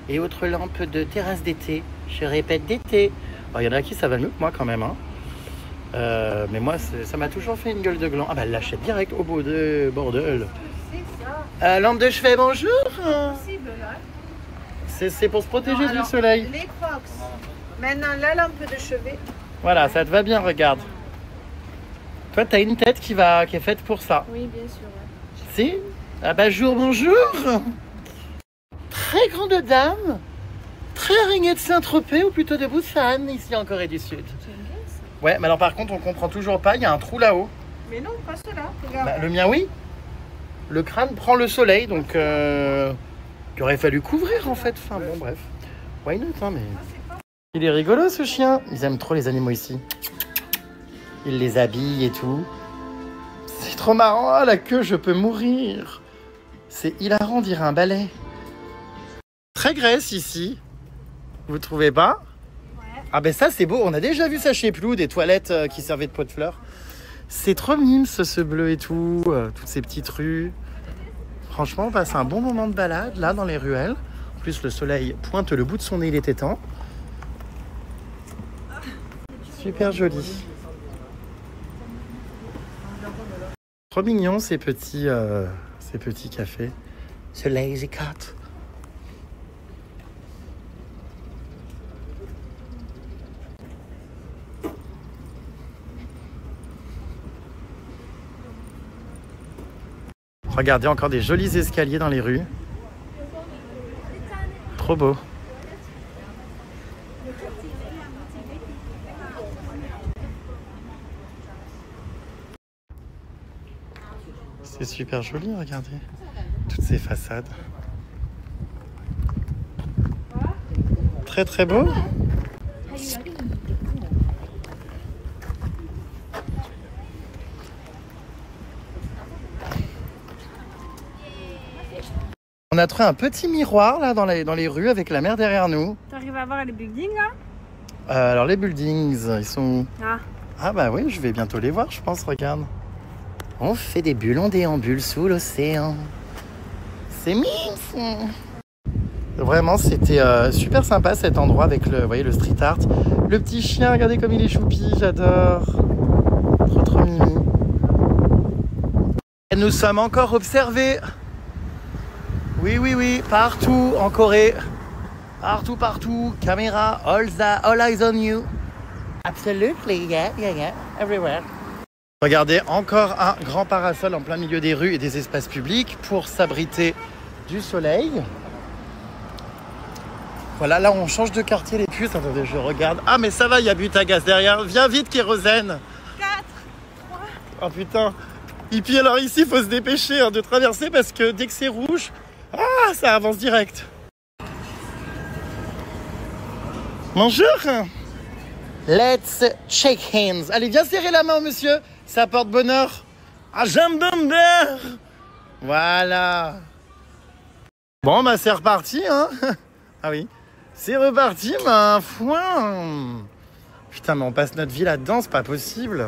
et autres lampes de terrasse d'été. Je répète, d'été. Il y en a qui ça va mieux que moi quand même. Hein. Mais moi, ça m'a toujours fait une gueule de gland. Ah bah elle l'achète direct au bout de bordel. C'est ça. Lampe de chevet, bonjour. Possible là. C'est pour se protéger Non, du alors, soleil. Les Crocs. Maintenant la lampe de chevet. Voilà, ça te va bien, regarde. Toi, t'as une tête qui est faite pour ça. Oui, bien sûr. Si? Ah bah bonjour. Très grande dame, très araignée de Saint-Tropez ou plutôt de Busan, ici en Corée du Sud. Ouais, mais alors par contre, on comprend toujours pas, il y a un trou là-haut. Mais non, pas cela. Regarde. Bah, le mien, oui. Le crâne prend le soleil, donc il aurait fallu couvrir en fait. Enfin bon, bref. Why not, hein, mais... Il est rigolo ce chien. Ils aiment trop les animaux ici. Ils les habillent et tout. C'est trop marrant. Ah, la queue, je peux mourir. C'est hilarant, on dirait un balai. Très Grèce ici. Vous trouvez pas? Ouais. Ah ben ça, c'est beau. On a déjà vu ça chez Plou, des toilettes qui servaient de pot de fleurs. C'est trop mime ce bleu et tout. Toutes ces petites rues. Franchement, on passe un bon moment de balade là dans les ruelles. En plus, le soleil pointe le bout de son nez, il était temps. Super joli. Trop mignon ces petits cafés. Ce Lazy Cat. Regardez, encore des jolis escaliers dans les rues. Trop beau. C'est super joli, regardez. Toutes ces façades. Très très beau. On a trouvé un petit miroir là dans les rues avec la mer derrière nous. T'arrives à voir les buildings là? Alors les buildings, ils sont où? Ah bah oui, je vais bientôt les voir, je pense, regarde. On fait des bulles, on déambule sous l'océan. C'est mignon. Vraiment, c'était super sympa cet endroit avec vous voyez, le street art. Le petit chien, regardez comme il est choupi, j'adore. Trop trop mimi. Et nous sommes encore observés. Oui, partout en Corée. Partout. Caméra, all eyes on you. Absolutely, yeah, everywhere. Regardez, encore un grand parasol en plein milieu des rues et des espaces publics pour s'abriter du soleil. Voilà, là on change de quartier les puces. Attendez, je regarde. Ah mais ça va, il y a but à gaz derrière. Viens vite, kérosène. 4, 3. Oh putain. Et puis alors ici, il faut se dépêcher de traverser parce que dès que c'est rouge, ça avance direct. Bonjour. Let's shake hands. Allez, viens serrer la main, monsieur. Ça porte bonheur. Jambe d'Amber. Voilà. Bon, bah c'est reparti, hein. Ah oui. C'est reparti, ma foi. Putain, mais on passe notre vie là-dedans, c'est pas possible.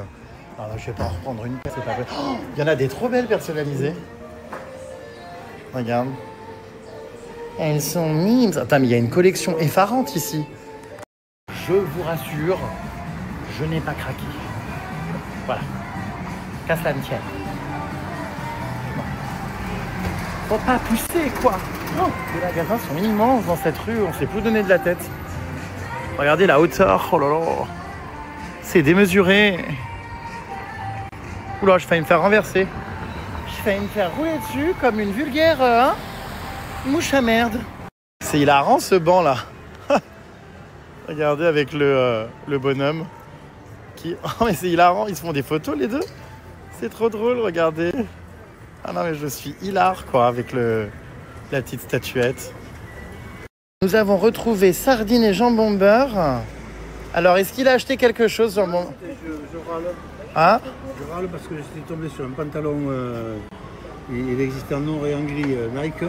Ah, je vais pas en reprendre une, c'est pas vrai. Il y en a des trop belles personnalisées. Regarde. Elles sont mimes. Attends, mais il y a une collection effarante ici. Je vous rassure, je n'ai pas craqué. Voilà. Qu'à cela ne tienne. Faut pas pousser, quoi. Oh, les magasins sont immenses dans cette rue, on s'est plus donné de la tête. Regardez la hauteur, oh là là. C'est démesuré. Oula, j'ai failli me faire renverser. J'ai failli me faire rouler dessus comme une vulgaire mouche à merde. C'est hilarant ce banc là. Regardez avec le bonhomme. Oh mais c'est hilarant, ils se font des photos les deux. C'est trop drôle, regardez. Ah non mais je suis hilar quoi avec la petite statuette. Nous avons retrouvé Sardine et Jambon Beurre. Alors est-ce qu'il a acheté quelque chose, Jambon? Je râle. Ah? Je râle parce que j'étais tombé sur un pantalon, il existe en noir et en gris Nike.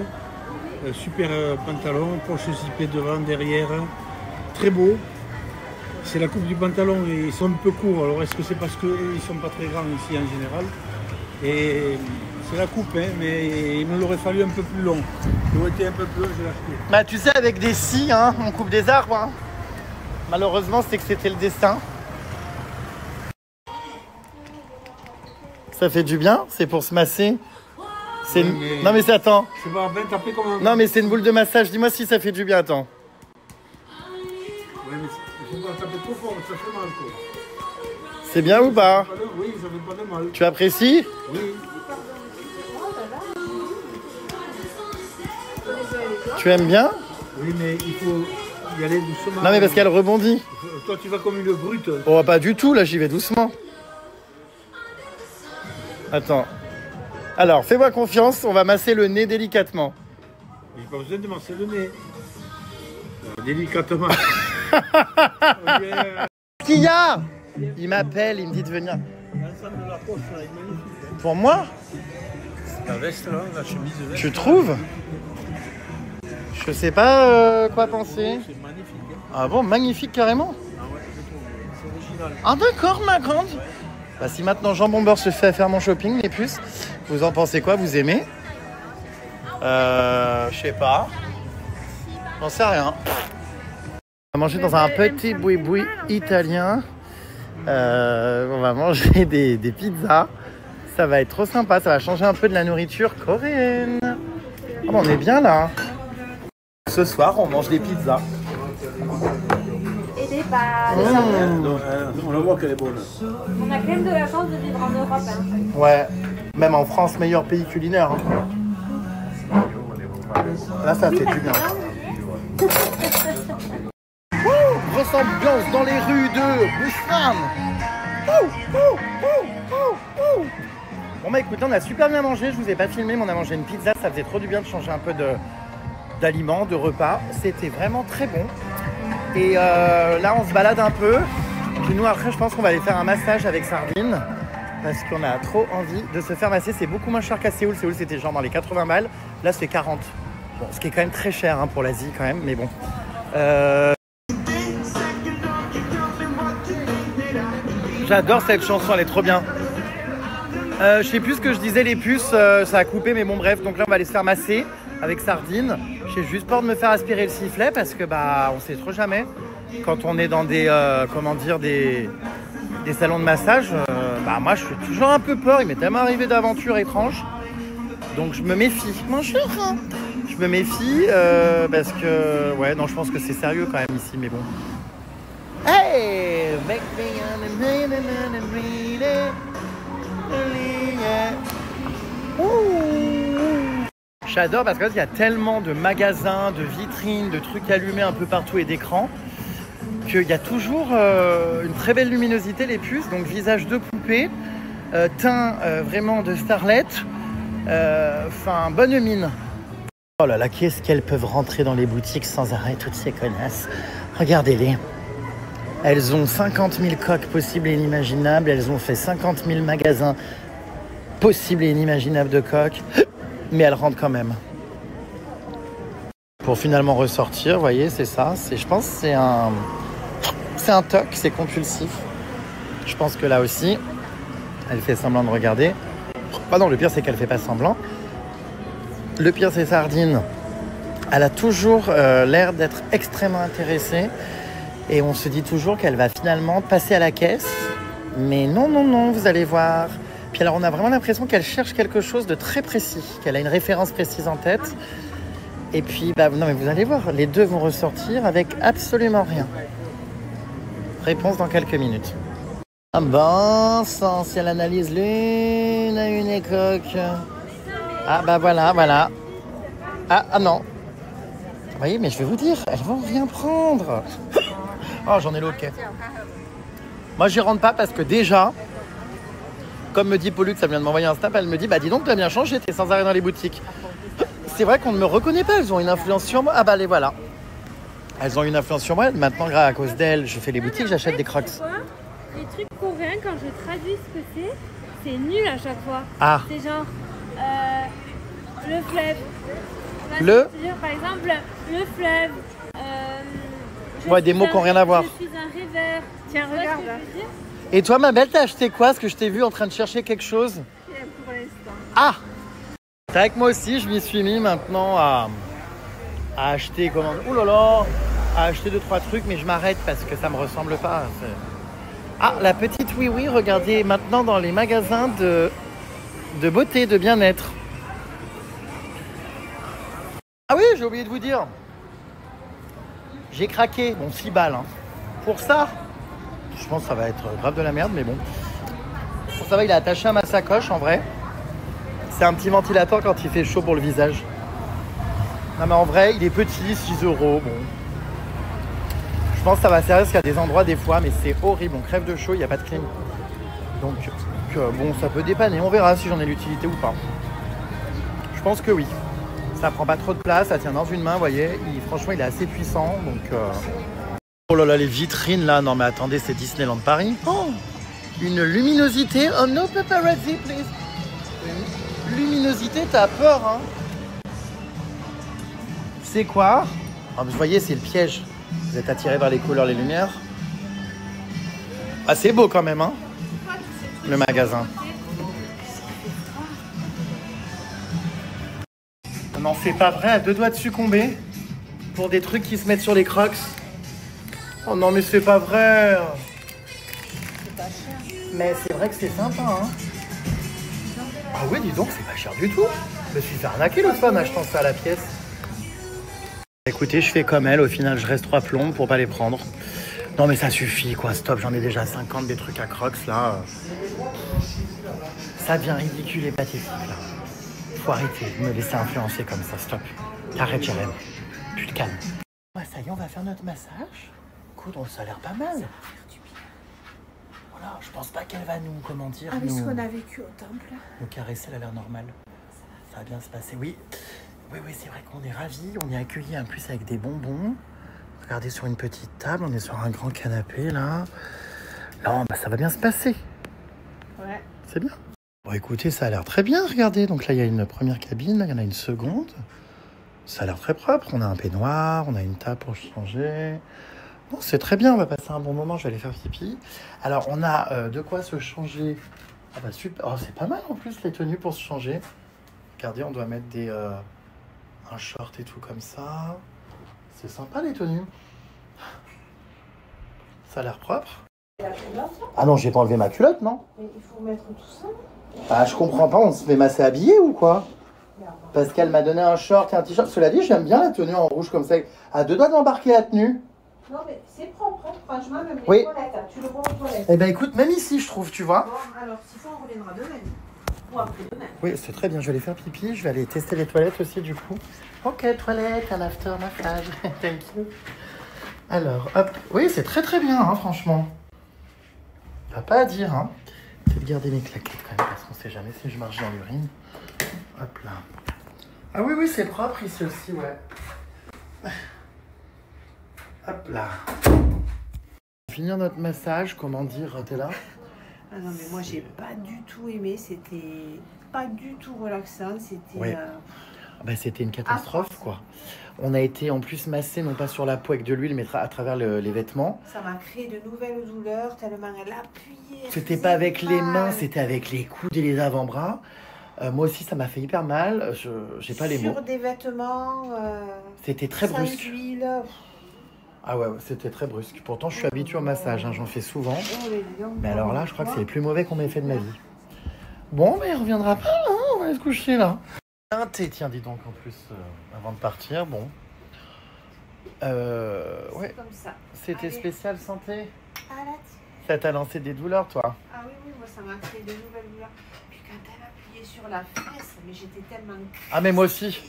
Super pantalon, poche zippée devant, derrière, très beau. C'est la coupe du pantalon et ils sont un peu courts. Alors est-ce que c'est parce qu'ils ne sont pas très grands ici en général? Et c'est la coupe, hein, mais il me l'aurait fallu un peu plus long. Il aurait été un peu plus long, je l'ai acheté. Bah tu sais avec des scies, hein, on coupe des arbres. Hein. Malheureusement c'est que c'était le destin. Ça fait du bien, c'est pour se masser. C'est Oui, mais- Non mais c'est attends. C'est pas bien tapé comme un... Non mais c'est une boule de massage, dis-moi si ça fait du bien, attends. Ouais, mais il faut pas taper trop fort, ça fait mal quoi. C'est bien ou pas? Oui, ça fait pas de mal. Tu apprécies? Oui. Tu aimes bien? Oui, mais il faut y aller doucement. Non mais parce qu'elle rebondit. Toi, tu vas comme une brute. Oh pas du tout, là j'y vais doucement. Attends. Alors, fais-moi confiance, on va masser le nez délicatement. J'ai pas besoin de masser le nez. Délicatement. Qu'est-ce qu'il y a? Il m'appelle, il me dit de venir. L'ensemble de la poche, là, est magnifique. Pour moi? La veste, là, la chemise veste. Tu trouves? Je sais pas quoi penser. C'est magnifique. Hein. Ah bon, magnifique carrément. Ah ouais, je trouve. C'est original. Ah d'accord, ma grande. Bah, si maintenant Jambon Beurre se fait faire mon shopping, les puces, vous en pensez quoi? Vous aimez? Je sais pas. J'en sais rien. On va manger dans un petit boui-boui italien. On va manger des pizzas. Ça va être trop sympa. Ça va changer un peu de la nourriture coréenne. Ah bon, on est bien là. Ce soir, on mange des pizzas. Et des pâtes. Donc, on la voit qu'elle est bonne. On a quand même de la chance de vivre en Europe. Hein. Ouais, même en France, meilleur pays culinaire. Hein. Là, ça fait du bien. Grosse ambiance dans les rues de Busan. Bon bah écoutez, on a super bien mangé. Je vous ai pas filmé, mais on a mangé une pizza. Ça faisait trop du bien de changer un peu d'aliments, de repas. C'était vraiment très bon. Et là, on se balade un peu. Puis nous, après, je pense qu'on va aller faire un massage avec Sardine. Parce qu'on a trop envie de se faire masser. C'est beaucoup moins cher qu'à Séoul. Séoul, c'était genre dans les 80 balles. Là, c'est 40. Bon, ce qui est quand même très cher hein, pour l'Asie quand même. Mais bon. J'adore cette chanson, elle est trop bien. Je sais plus ce que je disais, les puces, ça a coupé, mais bon bref. Donc là, on va aller se faire masser avec Sardine. J'ai juste peur de me faire aspirer le sifflet parce que bah on sait trop jamais. Quand on est dans des des salons de massage, bah moi je suis toujours un peu peur. Il m'est tellement arrivé d'aventures étranges. Donc je me méfie. Bonjour. Je me méfie parce que ouais non je pense que c'est sérieux quand même ici mais bon. Hey, make me J'adore parce qu'il y a tellement de magasins, de vitrines, de trucs allumés un peu partout et d'écrans qu'il y a toujours une très belle luminosité les puces, donc visage de poupée, teint vraiment de starlet, enfin bonne mine. Oh là là, qu'est-ce qu'elles peuvent rentrer dans les boutiques sans arrêt, toutes ces connasses. Regardez-les. Elles ont 50 000 coques possibles et inimaginables. Elles ont fait 50 000 magasins possibles et inimaginables de coques. Mais elles rentrent quand même. Pour finalement ressortir, vous voyez, c'est ça. Je pense que c'est un toc, c'est compulsif. Je pense que là aussi, elle fait semblant de regarder. Ah non, le pire, c'est qu'elle fait pas semblant. Le pire, c'est Sardine. Elle a toujours l'air d'être extrêmement intéressée. Et on se dit toujours qu'elle va finalement passer à la caisse. Mais non, non, non, vous allez voir. Puis alors, on a vraiment l'impression qu'elle cherche quelque chose de très précis, qu'elle a une référence précise en tête. Et puis, bah, non mais vous allez voir, les deux vont ressortir avec absolument rien. Réponse dans quelques minutes. Ah bon sang, si elle analyse l'une à une écoque. Ah bah voilà. Ah non. Vous voyez, mais je vais vous dire, elles vont rien prendre. Oh, j'en ai l'eau, ok. Moi, j'y rentre pas parce que déjà, comme me dit Pollux, ça vient de m'envoyer un snap, elle me dit, bah dis donc, tu as bien changé, t'es sans arrêt dans les boutiques. C'est vrai qu'on ne me reconnaît pas, elles ont une influence sur moi. Ah bah les voilà. Elles ont une influence sur moi. Maintenant, grâce à cause d'elles, je fais les boutiques, j'achète des crocs. Les trucs coréens, quand je traduis ce que c'est nul à chaque fois. Ah. C'est genre le fleuve. Enfin, Le c'est-à-dire, par exemple, le fleuve. Ouais, des mots qui n'ont rien à voir. Je suis un rêveur. Tiens, Tu vois ce regarde. que je veux dire? Et toi, ma belle, t'as acheté quoi? Parce que je t'ai vu en train de chercher quelque chose. Pour l'instant. Ah! C'est vrai que moi aussi, je m'y suis mis maintenant à acheter, comment... Ouh là là! À acheter 2-3 trucs, mais je m'arrête parce que ça me ressemble pas. Ah, la petite oui-oui, regardez, maintenant dans les magasins de beauté, de bien-être. Ah oui, j'ai oublié de vous dire. J'ai craqué, bon 6 balles. Hein. Pour ça, je pense que ça va être grave de la merde, mais bon. Pour ça va, il est attaché à ma sacoche en vrai. C'est un petit ventilateur quand il fait chaud pour le visage. Non mais en vrai, il est petit, 6 €. Bon. Je pense que ça va servir parce qu'il y a des endroits des fois, mais c'est horrible. On crève de chaud, il n'y a pas de clim. Donc bon, ça peut dépanner. On verra si j'en ai l'utilité ou pas. Je pense que oui. Ça prend pas trop de place, ça tient dans une main, vous voyez. Franchement, il est assez puissant. Donc, oh là là, les vitrines là. Non mais attendez, c'est Disneyland Paris. Oh, une luminosité. Oh no paparazzi, please. Une luminosité, t'as peur, hein. C'est quoi? Ah, vous voyez, c'est le piège. Vous êtes attiré par les couleurs, les lumières. Ah, c'est beau quand même, hein, le magasin. Non, c'est pas vrai, à 2 doigts de succomber pour des trucs qui se mettent sur les crocs. Oh non, mais c'est pas vrai. Mais c'est vrai que c'est sympa, hein. Ah ouais, dis donc, c'est pas cher du tout. Je me suis fait arnaquer l'autre fois en achetant ça à la pièce. Écoutez, je fais comme elle, au final je reste 3 plombes pour pas les prendre. Non mais ça suffit quoi, stop, j'en ai déjà 50 des trucs à crocs là. Ça devient ridicule et pathétique là. Faut arrêter de me laisser influencer comme ça, stop. Arrête Jérém, tu te calmes. Ouais, ça y est, on va faire notre massage. Coudre, ça a l'air pas mal. Voilà, je pense pas qu'elle va nous, comment dire, Avec ce nous qu'on a vécu au temple. caresser, elle a l'air normale. Ça va bien se passer, oui. Oui, c'est vrai qu'on est ravis. On est accueillis en plus avec des bonbons. Regardez sur une petite table, on est sur un grand canapé là. Non, bah ça va bien se passer. Ouais. C'est bien. Bon, écoutez, ça a l'air très bien. Regardez, donc là il y a une première cabine, là il y en a une seconde. Ça a l'air très propre. On a un peignoir, on a une table pour changer. Bon, c'est très bien. On va passer un bon moment. Je vais aller faire pipi. Alors, on a de quoi se changer. Ah bah super. Oh, c'est pas mal en plus les tenues pour se changer. Regardez, on doit mettre un short et tout comme ça. C'est sympa les tenues. Ça a l'air propre. Ah non, j'ai pas enlevé ma culotte, non? Mais il faut mettre tout ça. Ah, je comprends pas, on se fait masser habillé ou quoi? Parce qu'elle m'a donné un short et un t-shirt. Cela dit, j'aime bien la tenue en rouge comme ça. À 2 doigts d'embarquer la tenue. Non, mais c'est propre, hein. Franchement, même les Oui. toilettes, hein. Tu le vois aux toilettes. Eh ben écoute, même ici, je trouve, tu vois. Bon, alors, s'il faut, on reviendra demain. Ou après demain. Oui, c'est très bien. Je vais aller faire pipi. Je vais aller tester les toilettes aussi, du coup. Ok, toilette, un after massage. Thank you. Alors, hop. Oui, c'est très très bien, hein, franchement. Pas à dire, hein. Peut-être garder mes claquettes quand même, parce qu'on sait jamais si je marche dans l'urine. Hop là. Ah oui, c'est propre ici aussi, ouais. Hop là. Finir notre massage, comment dire, t'es là? Ah non, mais moi, j'ai pas du tout aimé. C'était pas du tout relaxant. C'était. Ouais. Bah, c'était une catastrophe, quoi. On a été en plus massé, non pas sur la peau avec de l'huile, mais à travers les vêtements. Ça m'a créé de nouvelles douleurs tellement elle appuyait. C'était pas avec les mains, c'était avec les coudes et les avant-bras. Moi aussi, ça m'a fait hyper mal. J'ai pas les mots. Sur des vêtements. C'était très sans brusque. huile. Ah ouais, c'était très brusque. Pourtant, je suis habitué au massage, hein, j'en fais souvent. Oh, les lions, Mais alors là, je crois que c'est les plus mauvais qu'on m'ait fait de ma vie. Bon, mais il reviendra pas, hein, on va aller se coucher là. Un thé, tiens, dis donc, en plus, avant de partir, bon. Ouais, Comme ça. c'était Allez. spécial santé. Ah là, Ça t'a lancé des douleurs, toi? ah oui, oui, moi ça m'a créé de nouvelles douleurs. Puis quand elle appuyait sur la fesse, mais j'étais tellement... Ah, mais moi aussi.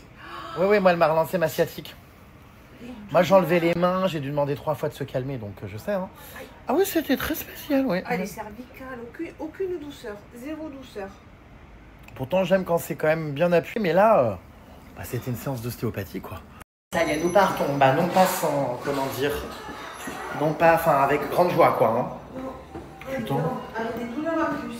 Oui, oui, moi, elle m'a relancé ma sciatique. Moi, j'ai enlevé les mains, j'ai dû demander 3 fois de se calmer, donc je sais. Hein. Ah oui, c'était très spécial, oui. Ah, les cervicales, aucune douceur, zéro douceur. Pourtant, j'aime quand c'est quand même bien appuyé, mais là, bah, c'était une séance d'ostéopathie, quoi. Ça y est, nous partons. Bah, non pas sans, comment dire, non pas, enfin, avec grande joie, quoi. Hein. Non, Putain. avec des douleurs en plus.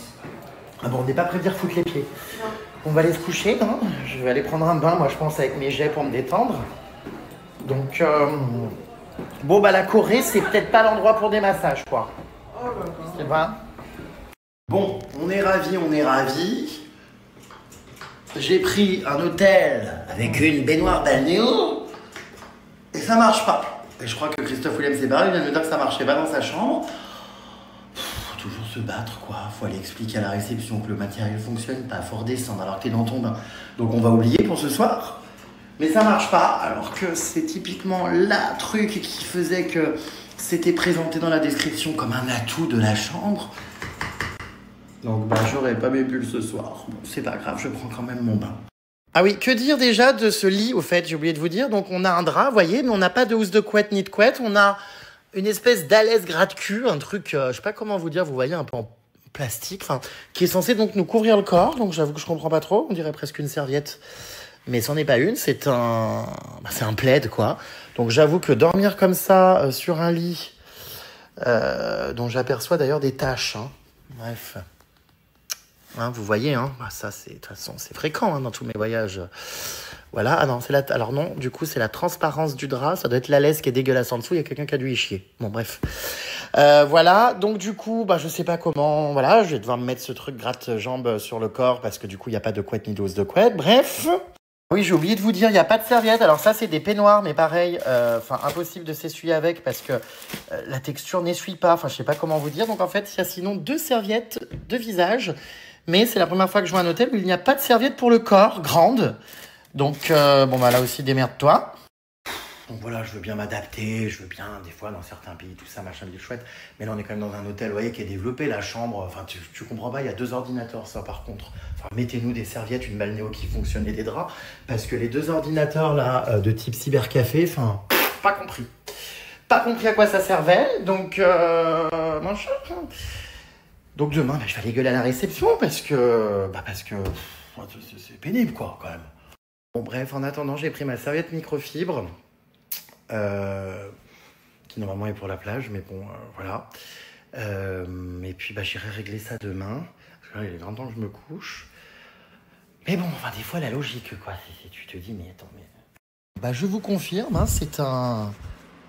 Ah bon, on n'est pas prêt de dire foutre les pieds. Non. On va aller se coucher, hein. Je vais aller prendre un bain, moi, je pense, avec mes jets pour me détendre. Donc, bon, bah, la Corée, c'est peut-être pas l'endroit pour des massages, quoi. Oh là là. C'est vrai. Bon, on est ravis, on est ravis. J'ai pris un hôtel avec une baignoire balnéo et ça marche pas. Et je crois que Christophe Willem s'est barré, il vient de me dire que ça marchait pas dans sa chambre. Faut toujours se battre, quoi. Faut aller expliquer à la réception que le matériel fonctionne pas, faut redescendre alors que t'es dans ton bain. Donc on va oublier pour ce soir. Mais ça marche pas, alors que c'est typiquement la truc qui faisait que c'était présenté dans la description comme un atout de la chambre. Donc bah j'aurais pas mes bulles ce soir. Bon, c'est pas grave, je prends quand même mon bain. Ah oui, que dire déjà de ce lit, au fait, j'ai oublié de vous dire. Donc on a un drap, vous voyez, mais on n'a pas de housse de couette ni de couette. On a une espèce d'alaise gratte-cul, un truc, je sais pas comment vous dire, vous voyez, un peu en plastique, enfin, qui est censé donc nous couvrir le corps. Donc j'avoue que je comprends pas trop, on dirait presque une serviette. Mais c'en est pas une, c'est un plaid, quoi. Donc j'avoue que dormir comme ça, sur un lit, dont j'aperçois d'ailleurs des taches, hein. Bref. Hein, vous voyez, hein, bah ça c'est de toute façon c'est fréquent hein, dans tous mes voyages. Voilà, ah non, alors non, du coup c'est la transparence du drap, ça doit être la laisse qui est dégueulasse en dessous, il y a quelqu'un qui a dû y chier. Bon bref, voilà, donc du coup, bah je sais pas comment, voilà, je vais devoir me mettre ce truc gratte-jambe sur le corps parce que du coup il y a pas de couette ni d'housse de couette. Bref. Oui, j'ai oublié de vous dire, il n'y a pas de serviette. Alors ça, c'est des peignoirs, mais pareil, impossible de s'essuyer avec parce que la texture n'essuie pas. Enfin, je sais pas comment vous dire. Donc en fait, il y a sinon 2 serviettes de visage. Mais c'est la première fois que je vois un hôtel où il n'y a pas de serviette pour le corps, grande. Donc, bon, bah là aussi, démerde-toi. Donc voilà, je veux bien m'adapter, je veux bien, des fois, dans certains pays, tout ça, machin, bidule chouette. Mais là, on est quand même dans un hôtel, vous voyez, qui est développé, la chambre. Enfin, tu comprends pas, il y a 2 ordinateurs, ça, par contre. Enfin, mettez-nous des serviettes, une balnéo qui fonctionne et des draps. Parce que les 2 ordinateurs, là, de type cybercafé, enfin, pas compris. Pas compris à quoi ça servait. Donc, mon chat. Donc demain, bah, je vais aller gueuler à la réception parce que c'est pénible, quoi, quand même. Bon, bref, en attendant, j'ai pris ma serviette microfibre. Qui normalement est pour la plage, mais bon, voilà. Et puis, bah, j'irai régler ça demain. Parce que là, il est grand temps que je me couche. Mais bon, enfin, des fois, la logique, quoi. Tu te dis, mais attends, mais... Bah, je vous confirme, hein, c'est un...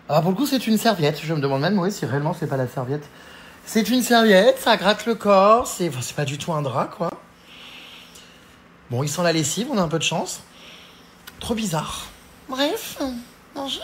Ah, pour le coup, c'est une serviette. Je me demande même, oui, si réellement, c'est pas la serviette. C'est une serviette, ça gratte le corps. C'est pas du tout un drap, quoi. Bon, il sent la lessive, on a un peu de chance. Trop bizarre. Bref, bonjour.